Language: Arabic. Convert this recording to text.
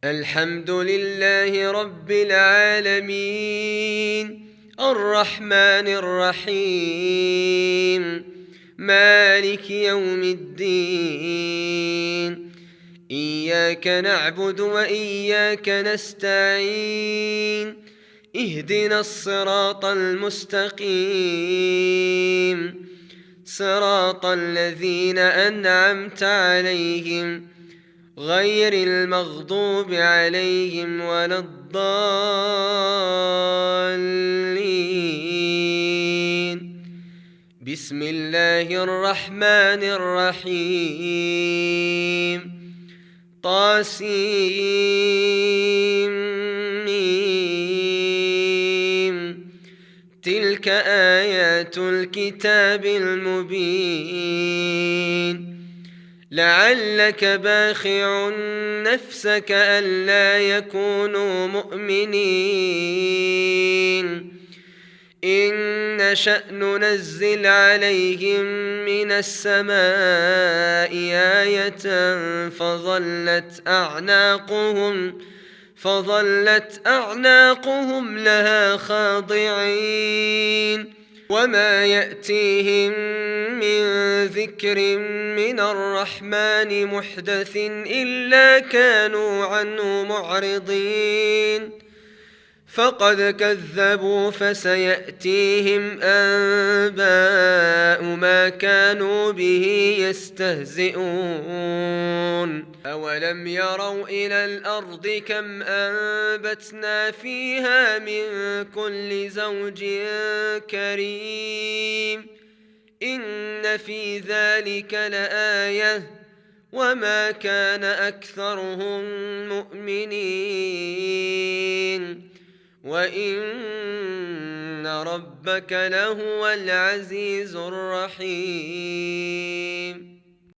الحمد لله رب العالمين، الرحمن الرحيم، مالك يوم الدين. إياك نعبد وإياك نستعين، اهدنا الصراط المستقيم، صراط الذين أنعمت عليهم غير المغضوب عليهم ولا الضالين. بسم الله الرحمن الرحيم. طاسيم. تلك آيات الكتاب المبين. لعلك باخع نفسك ألا يكونوا مؤمنين إن نشأ ننزل عليهم من السماء آية فظلت أعناقهم لها خاضعين. وما يأتيهم من ذكر من الرحمن محدث إلا كانوا عنه معرضين. فقد كذبوا فسيأتيهم أنباء ما كانوا به يستهزئون. أولم يروا إلى الأرض كم أنبتنا فيها من كل زوج كريم إن في ذلك لآية وما كان أكثرهم مؤمنين وإن ربك لهو العزيز الرحيم.